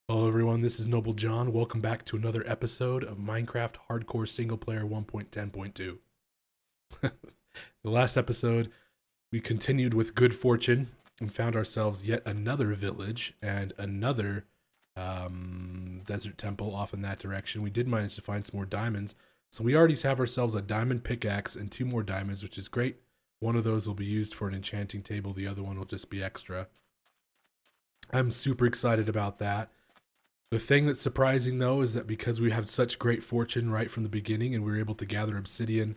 Hello everyone, this is Nob1e J0n. Welcome back to another episode of Minecraft Hardcore Single Player 1.10.2. The last episode, we continued with good fortune and found ourselves yet another village and another desert temple off in that direction. We did manage to find some more diamonds, so we already have ourselves a diamond pickaxe and 2 more diamonds, which is great. One of those will be used for an enchanting table, the other one will just be extra. I'm super excited about that. The thing that's surprising, though, is that because we have such great fortune right from the beginning and we were able to gather obsidian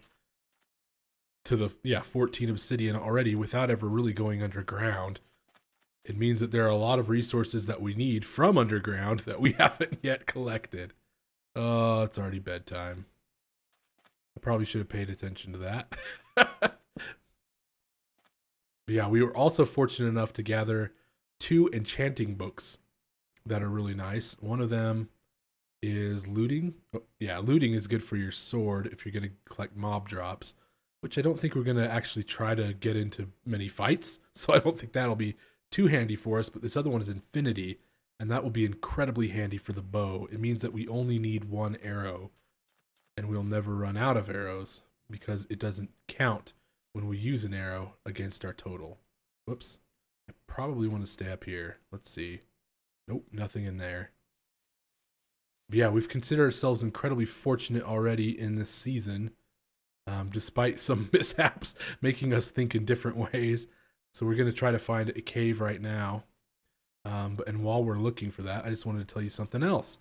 to the 14 obsidian already without ever really going underground, it means that there are a lot of resources that we need from underground that we haven't yet collected. Oh, it's already bedtime. I probably should have paid attention to that. But yeah, we were also fortunate enough to gather 2 enchanting books that are really nice. One of them is looting. Oh, yeah, looting is good for your sword if you're going to collect mob drops, which I don't think we're going to actually try to get into many fights, so I don't think that'll be too handy for us. But this other one is infinity, and that will be incredibly handy for the bow. It means that we only need 1 arrow, and we'll never run out of arrows because it doesn't count when we use an arrow against our total. Whoops. I probably want to stay up here. Let's see. Nope, nothing in there. But yeah, we've considered ourselves incredibly fortunate already in this season, despite some mishaps making us think in different ways. So we're going to try to find a cave right now. And while we're looking for that, I just wanted to tell you something else.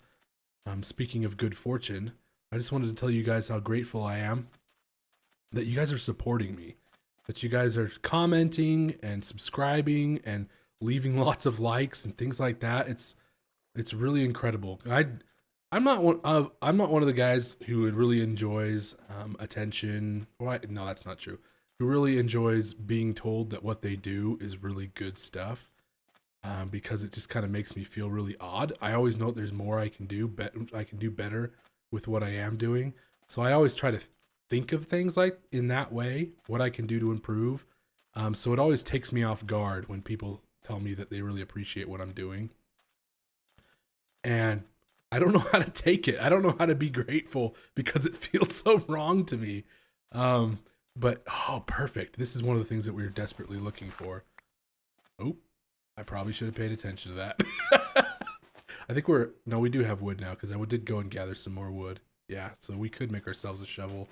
Speaking of good fortune, I just wanted to tell you guys how grateful I am that you guys are supporting me, that you guys are commenting and subscribing and leaving lots of likes and things like that. It's really incredible. I'm not one of the guys who really enjoys attention. Well, no, that's not true. Who really enjoys being told that what they do is really good stuff, because it just kind of makes me feel really odd. I always know there's more I can do. I can do better with what I am doing. So I always try to think of things like in that way, what I can do to improve. So it always takes me off guard when people tell me that they really appreciate what I'm doing. And I don't know how to take it. I don't know how to be grateful because it feels so wrong to me. But oh, perfect. This is one of the things that we were desperately looking for. Oh, I probably should have paid attention to that. I think we do have wood now because I did go and gather some more wood. Yeah, so we could make ourselves a shovel,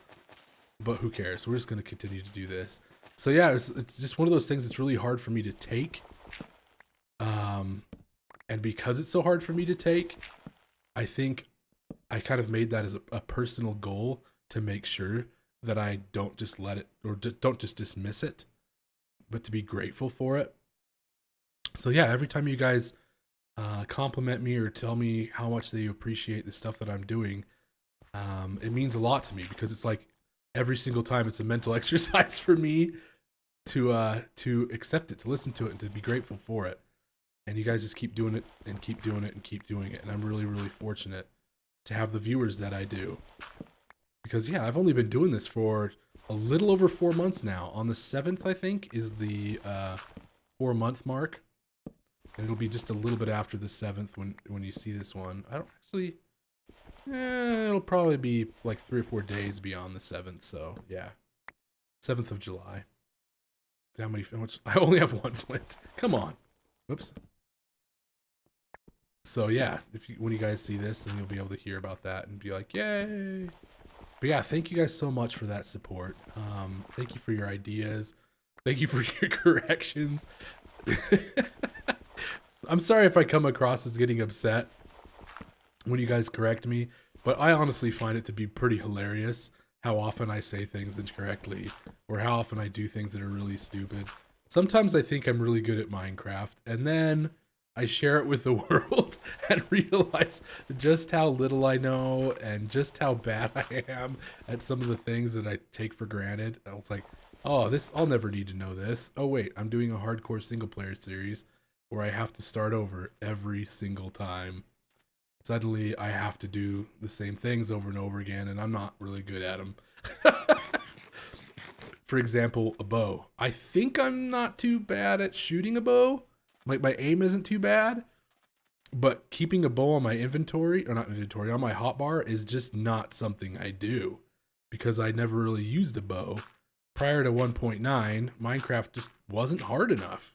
but who cares? We're just going to continue to do this. So yeah, it's just one of those things that's really hard for me to take. And because it's so hard for me to take, I think I kind of made that as a personal goal to make sure that I don't just let it, or don't just dismiss it, but to be grateful for it. So yeah, every time you guys compliment me or tell me how much they appreciate the stuff that I'm doing, it means a lot to me because it's like every single time it's a mental exercise for me to accept it, to listen to it, and to be grateful for it. And you guys just keep doing it and keep doing it and keep doing it. And I'm really, really fortunate to have the viewers that I do. Because yeah, I've only been doing this for a little over 4 months now. On the 7th, I think, is the 4-month mark. And it'll be just a little bit after the 7th when you see this one. I don't actually... it'll probably be like 3 or 4 days beyond the 7th. So yeah, 7th of July. How much? I only have 1 flint. Come on. Whoops. So yeah, when you guys see this, then you'll be able to hear about that and be like, yay. But yeah, thank you guys so much for that support. Thank you for your ideas. Thank you for your corrections. I'm sorry if I come across as getting upset when you guys correct me, but I honestly find it to be pretty hilarious how often I say things incorrectly or how often I do things that are really stupid. Sometimes I think I'm really good at Minecraft, and then I share it with the world and realize just how little I know and just how bad I am at some of the things that I take for granted. I was like, oh, I'll never need to know this. Oh wait, I'm doing a hardcore single player series where I have to start over every single time. Suddenly I have to do the same things over and over again, and I'm not really good at them. For example, a bow. I think I'm not too bad at shooting a bow. Like my aim isn't too bad, But keeping a bow on my inventory, or not inventory, on my hotbar is just not something I do because I never really used a bow. Prior to 1.9, Minecraft just wasn't hard enough.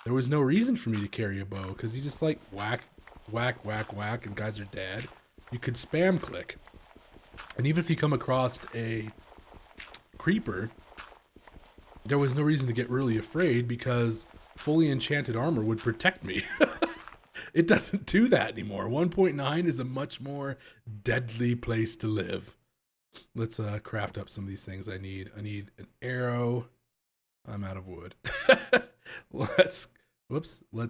There was no reason for me to carry a bow because you just like whack, whack, whack, whack, and guys are dead. You could spam click. And even if you come across a creeper, there was no reason to get really afraid because fully enchanted armor would protect me. It doesn't do that anymore. 1.9 is a much more deadly place to live. Let's craft up some of these things I need. I need an arrow. I'm out of wood. Let's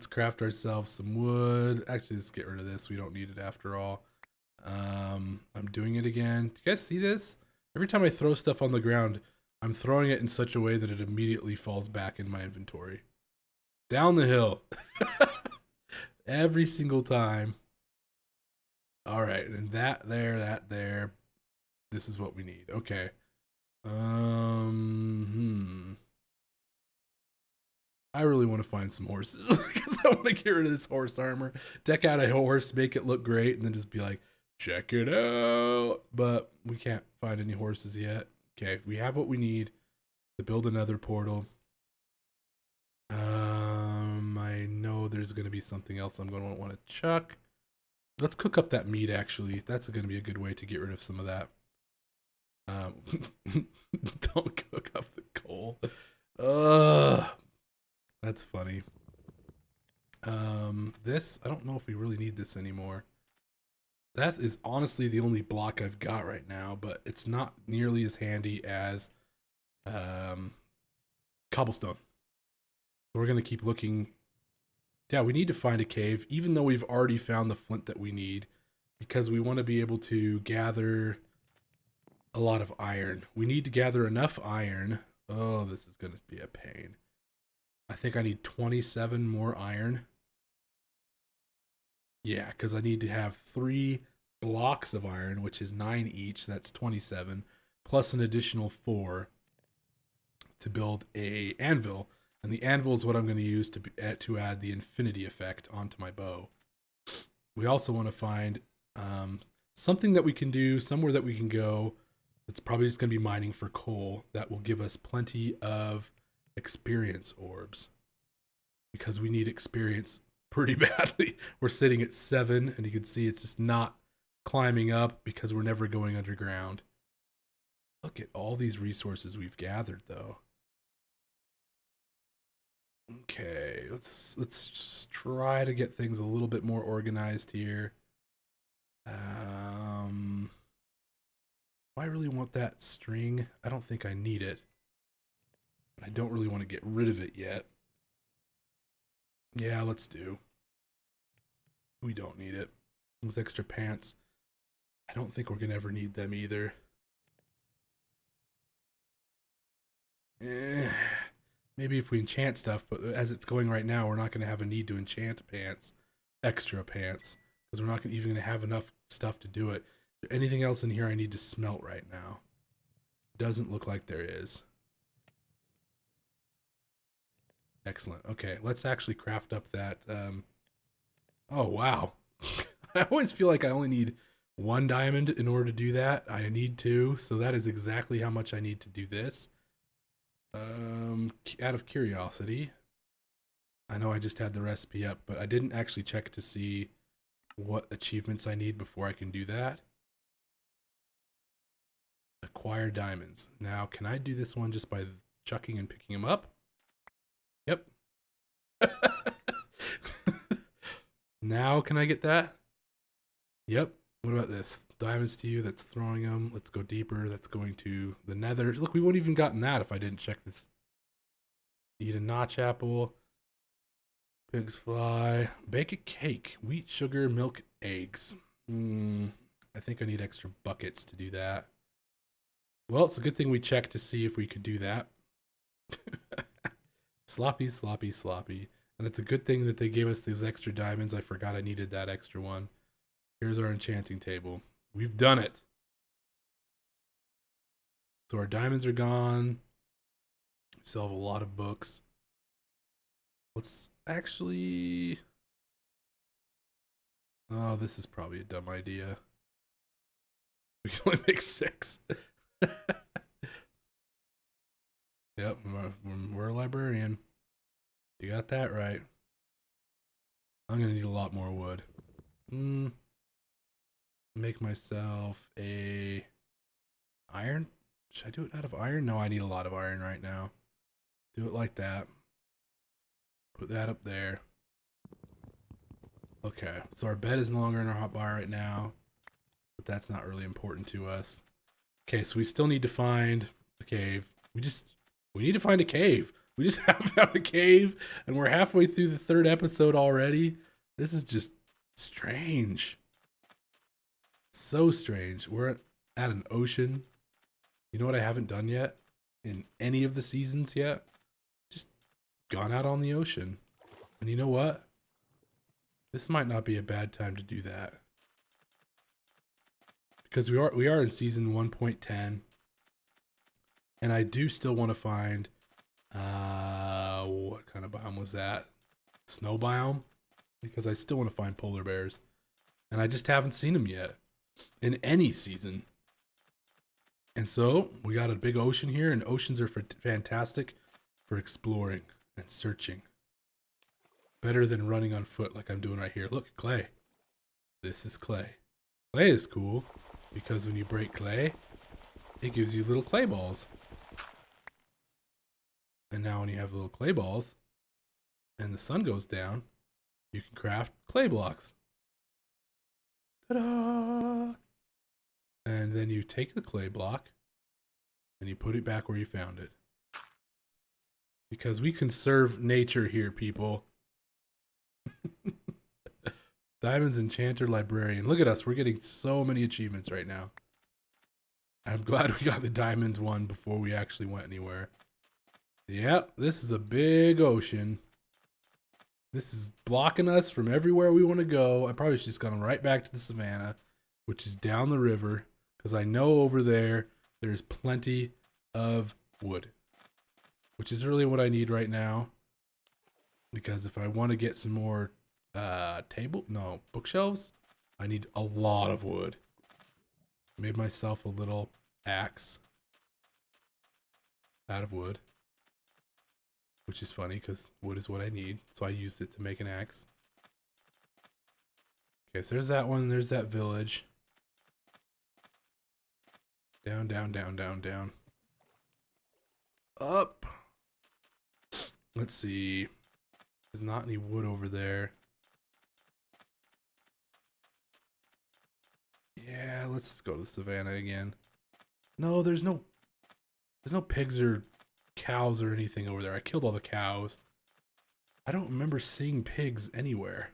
craft ourselves some wood. Actually, let's get rid of this. We don't need it after all. I'm doing it again. Do you guys see this? Every time I throw stuff on the ground, I'm throwing it in such a way that it immediately falls back in my inventory. Down the hill. Every single time. All right, and that there. This is what we need. Okay. I really want to find some horses because I want to get rid of this horse armor. Deck out a horse, make it look great, and then just be like, check it out. But we can't find any horses yet. Okay, we have what we need to build another portal. I know there's going to be something else I'm going to want to chuck. Let's cook up that meat, actually. That's going to be a good way to get rid of some of that. Don't cook up the coal. That's funny. This, I don't know if we really need this anymore. That is honestly the only block I've got right now, but it's not nearly as handy as cobblestone. So we're going to keep looking. Yeah, we need to find a cave, even though we've already found the flint that we need, because we want to be able to gather a lot of iron. We need to gather enough iron. Oh, this is going to be a pain. I think I need 27 more iron. Yeah, because I need to have 3 blocks of iron, which is 9 each. That's 27, plus an additional 4 to build a anvil. And the anvil is what I'm going to use to add the infinity effect onto my bow. We also want to find something that we can do, somewhere that we can go. It's probably just going to be mining for coal. That will give us plenty of experience orbs. Because we need experience pretty badly. We're sitting at 7, and you can see it's just not climbing up because we're never going underground. Look at all these resources we've gathered, though. Okay, let's just try to get things a little bit more organized here. Do I really want that string? I don't think I need it. I don't really want to get rid of it yet. Yeah, let's do. We don't need it. Those extra pants, I don't think we're gonna ever need them either. Maybe if we enchant stuff, but as it's going right now, we're not gonna have a need to enchant pants, extra pants, because we're not even gonna have enough stuff to do it. Is there anything else in here I need to smelt right now? Doesn't look like there is. Excellent. Okay, let's actually craft up that. Oh, wow. I always feel like I only need 1 diamond in order to do that. I need 2, so that is exactly how much I need to do this. Out of curiosity, I know I just had the recipe up, but I didn't actually check to see what achievements I need before I can do that. Acquire diamonds. Now, can I do this one just by chucking and picking them up? Yep. Now can I get that? Yep. What about this? Diamonds to you, that's throwing them. Let's go deeper. That's going to the nether. Look, we wouldn't even gotten that if I didn't check this. Eat a notch apple. Pigs fly. Bake a cake. Wheat, sugar, milk, eggs. I think I need extra buckets to do that. Well, it's a good thing we checked to see if we could do that. Sloppy, sloppy, sloppy. And it's a good thing that they gave us these extra diamonds. I forgot I needed that extra one. Here's our enchanting table. We've done it. So our diamonds are gone. We still have a lot of books. Let's actually... Oh, this is probably a dumb idea. We can only make 6. Yep, we're a librarian. You got that right. I'm gonna need a lot more wood. Make myself a iron. Should I do it out of iron? No, I need a lot of iron right now. Do it like that. Put that up there. Okay, so our bed is no longer in our hotbar right now, but that's not really important to us. Okay, so we still need to find a cave. We need to find a cave. We just haven't found a cave, and we're halfway through the 3rd episode already. This is just strange. So strange. We're at an ocean. You know what I haven't done yet? In any of the seasons yet? Just gone out on the ocean. And you know what? This might not be a bad time to do that. Because we are in season 1.10. And I do still want to find what kind of biome was that? Snow biome? Because I still want to find polar bears. And I just haven't seen them yet in any season. And so we got a big ocean here, and oceans are fantastic for exploring and searching. Better than running on foot like I'm doing right here. Look, clay. This is clay. Clay is cool because when you break clay, it gives you little clay balls. And now when you have little clay balls and the sun goes down, you can craft clay blocks. Ta-da! And then you take the clay block and you put it back where you found it. Because we conserve nature here, people. Diamonds Enchanter Librarian. Look at us. We're getting so many achievements right now. I'm glad we got the diamonds one before we actually went anywhere. Yep, this is a big ocean. This is blocking us from everywhere we want to go. I probably should just gone right back to the savannah, which is down the river, because I know over there's plenty of wood, which is really what I need right now. Because if I want to get some more bookshelves, I need a lot of wood. Made myself a little axe out of wood, which is funny because wood is what I need, so I used it to make an axe. Okay, so there's that one. There's that village. Down, down, down, down, down. Up. Let's see. There's not any wood over there. Yeah, let's go to the savannah again. No, there's no pigs or cows or anything over there. I killed all the cows. I don't remember seeing pigs anywhere.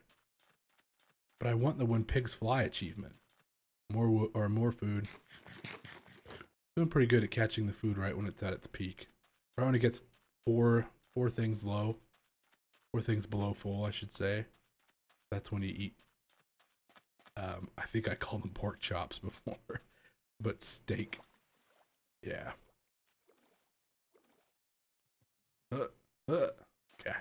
But I want the when pigs fly achievement. More food. Doing pretty good at catching the food right when it's at its peak. Right when it gets four things low. 4 things below full, I should say. That's when you eat. I think I called them pork chops before. But steak. Yeah. Okay.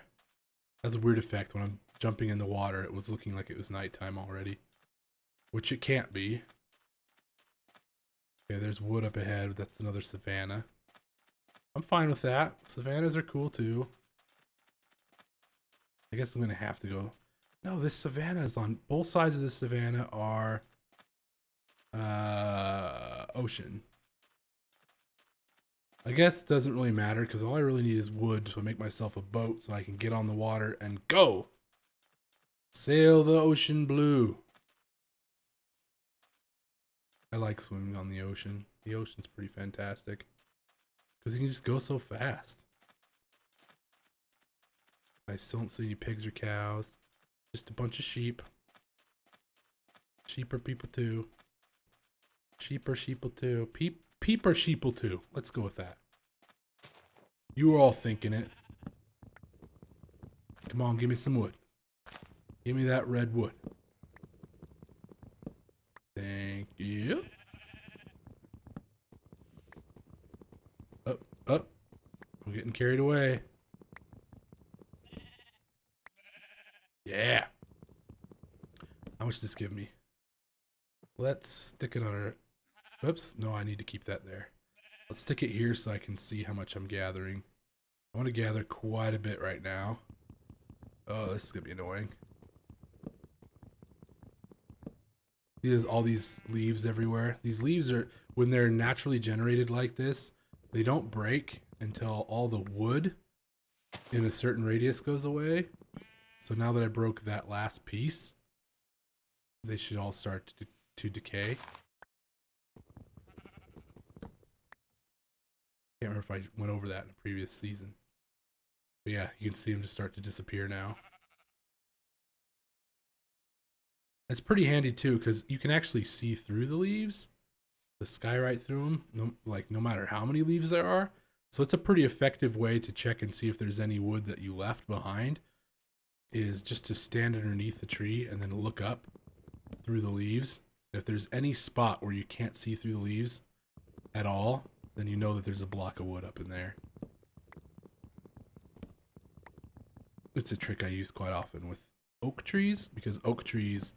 That's a weird effect. When I'm jumping in the water, it was looking like it was nighttime already. Which it can't be. Okay, there's wood up ahead. That's another savanna. I'm fine with that. Savannas are cool too. I guess I'm going to have to go. No, this savanna is on both sides of the savanna are ocean. I guess it doesn't really matter because all I really need is wood to make myself a boat so I can get on the water and go. Sail the ocean blue. I like swimming on the ocean. The ocean's pretty fantastic because you can just go so fast. I still don't see any pigs or cows. Just a bunch of sheep. Sheep are people too. Sheep are sheeple too. Peep are sheeple too. Let's go with that. You were all thinking it. Come on, give me some wood. Give me that red wood. Thank you. Up, up. I'm getting carried away. Yeah. How much does this give me? Let's stick it on our... Whoops. No, I need to keep that there. Let's stick it here so I can see how much I'm gathering. I want to gather quite a bit right now. Oh, this is going to be annoying. There's all these leaves everywhere. These leaves are, when they're naturally generated like this, they don't break until all the wood in a certain radius goes away. So now that I broke that last piece, they should all start to decay. Can't remember if I went over that in a previous season. But yeah, you can see them just start to disappear now. It's pretty handy too, because you can actually see through the leaves, the sky right through them, no matter how many leaves there are. So it's a pretty effective way to check and see if there's any wood that you left behind, is just to stand underneath the tree and then look up through the leaves. If there's any spot where you can't see through the leaves at all, then you know that there's a block of wood up in there. It's a trick I use quite often with oak trees, because oak trees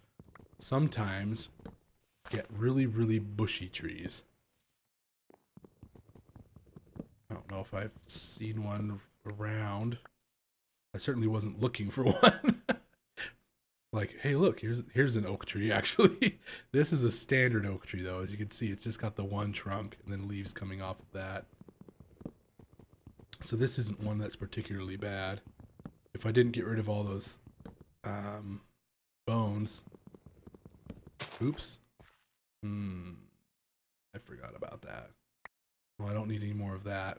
sometimes get really, really bushy trees. I don't know if I've seen one around. I certainly wasn't looking for one. Like, hey, look, here's an oak tree, actually. This is a standard oak tree, though. As you can see, it's just got the one trunk and then leaves coming off of that. So this isn't one that's particularly bad. If I didn't get rid of all those bones... Oops. I forgot about that. Well, I don't need any more of that,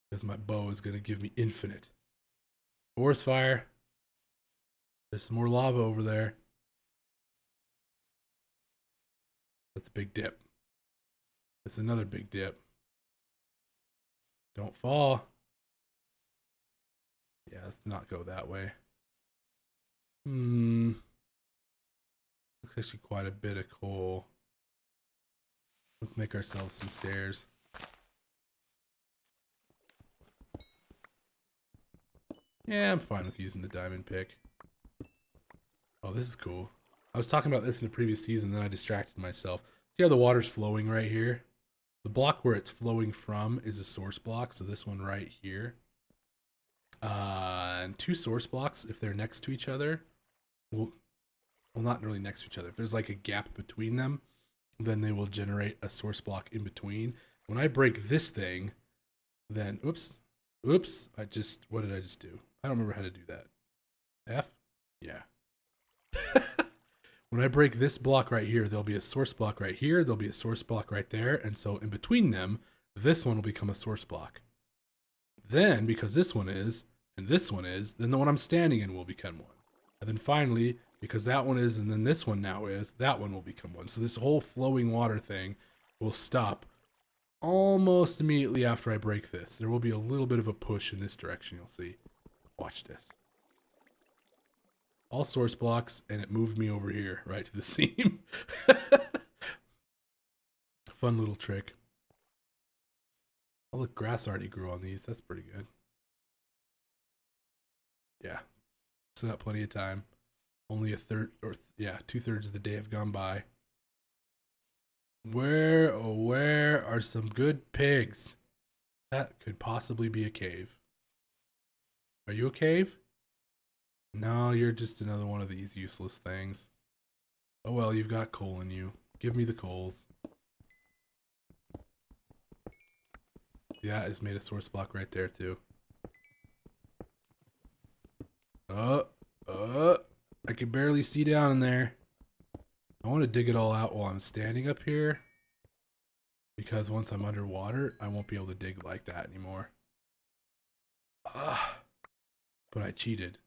because my bow is going to give me infinite. Forest fire. There's some more lava over there. That's a big dip. That's another big dip. Don't fall. Yeah, let's not go that way. Looks actually quite a bit of coal. Let's make ourselves some stairs. Yeah, I'm fine with using the diamond pick. Oh, this is cool. I was talking about this in the previous season, then I distracted myself. See how the water's flowing right here? The block where it's flowing from is a source block, so this one right here. And two source blocks, if they're next to each other, well, not really next to each other. If there's like a gap between them, then they will generate a source block in between. When I break this thing, then, oops, what did I just do? I don't remember how to do that. F? Yeah. When I break this block right here, there'll be a source block right here, there'll be a source block right there, and so in between them, this one will become a source block. Then, because this one is, and this one is, then the one I'm standing in will become one. And then finally, because that one is, and then this one now is, that one will become one. So this whole flowing water thing will stop almost immediately after I break this. There will be a little bit of a push in this direction, you'll see. Watch this. All source blocks, and it moved me over here, right to the seam. Fun little trick. Oh, look, grass already grew on these. That's pretty good. Yeah. Still got plenty of time. Only a third, or yeah, 2/3 of the day have gone by. Where, oh, where are some good pigs? That could possibly be a cave. Are you a cave? No, you're just another one of these useless things. Oh well, you've got coal in you. Give me the coals. Yeah, I just made a source block right there too. I can barely see down in there. I want to dig it all out while I'm standing up here, because once I'm underwater, I won't be able to dig like that anymore. But I cheated.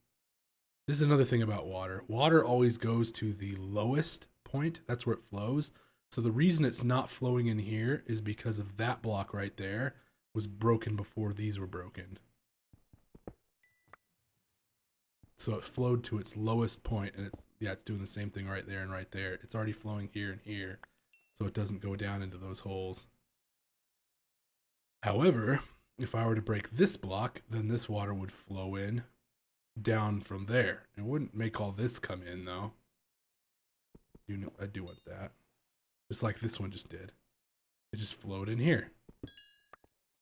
This is another thing about water. Water always goes to the lowest point. That's where it flows. So the reason it's not flowing in here is because of that block right there was broken before these were broken. So it flowed to its lowest point, and it's doing the same thing right there and right there. It's already flowing here and here, so it doesn't go down into those holes. However, if I were to break this block, then this water would flow in down from there. It wouldn't make all this come in though. You know, I do want that. Just like this one just did. It just flowed in here.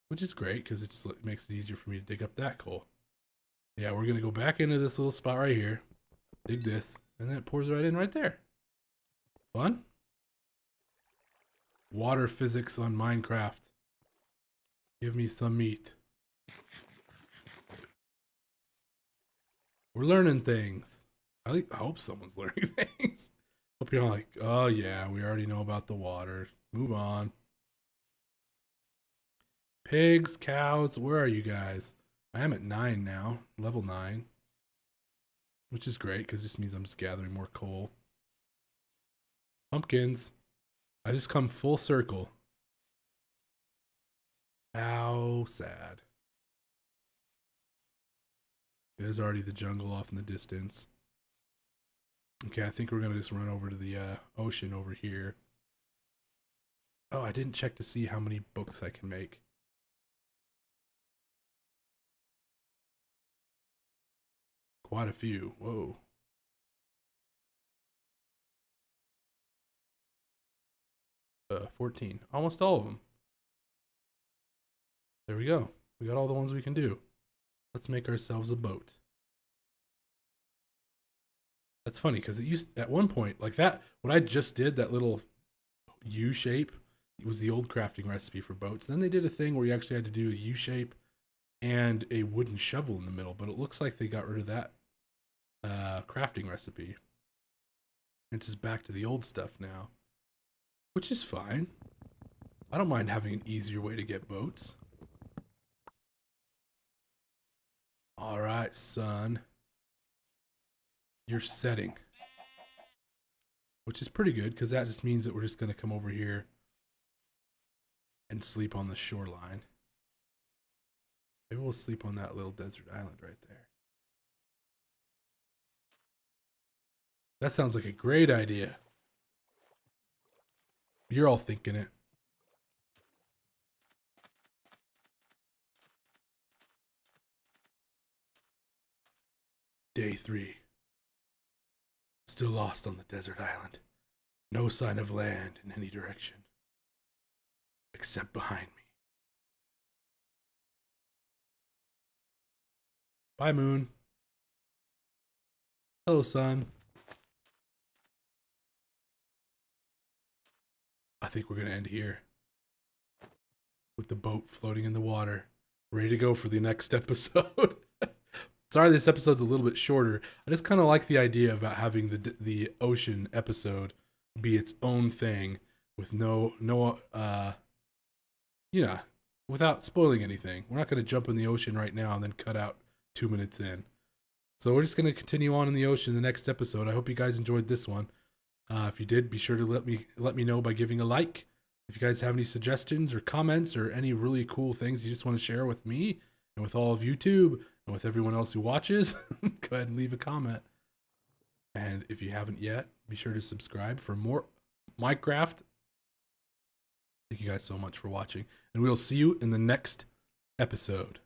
Which is great because it just makes it easier for me to dig up that coal. Yeah, we're going to go back into this little spot right here. Dig this. And then it pours right in right there. Fun? Water physics on Minecraft. Give me some meat. We're learning things. I hope someone's learning things. Hope you're all like, oh yeah, we already know about the water. Move on. Pigs, cows, where are you guys? I am at 9 now, level 9. Which is great, because this means I'm just gathering more coal. Pumpkins. I just come full circle. How sad. There's already the jungle off in the distance. Okay, I think we're going to just run over to the ocean over here. Oh, I didn't check to see how many books I can make. Quite a few. Whoa. Uh, 14. Almost all of them. There we go. We got all the ones we can do. Let's make ourselves a boat. That's funny because it used at one point like that. What I just did, that little U shape, it was the old crafting recipe for boats. Then they did a thing where you actually had to do a U shape and a wooden shovel in the middle. But it looks like they got rid of that crafting recipe. It's just back to the old stuff now, which is fine. I don't mind having an easier way to get boats. All right, son. You're setting. Which is pretty good, because that just means that we're just going to come over here and sleep on the shoreline. Maybe we'll sleep on that little desert island right there. That sounds like a great idea. You're all thinking it. Day 3. Still lost on the desert island. No sign of land in any direction. Except behind me. Bye, moon. Hello, sun. I think we're going to end here. With the boat floating in the water. Ready to go for the next episode. Sorry this episode's a little bit shorter. I just kind of like the idea about having the ocean episode be its own thing with without spoiling anything. We're not going to jump in the ocean right now and then cut out 2 minutes in. So we're just going to continue on in the ocean in the next episode. I hope you guys enjoyed this one. If you did, be sure to let me know by giving a like. If you guys have any suggestions or comments or any really cool things you just want to share with me and with all of YouTube and with everyone else who watches, go ahead and leave a comment. And if you haven't yet, be sure to subscribe for more Minecraft. Thank you guys so much for watching, and we'll see you in the next episode.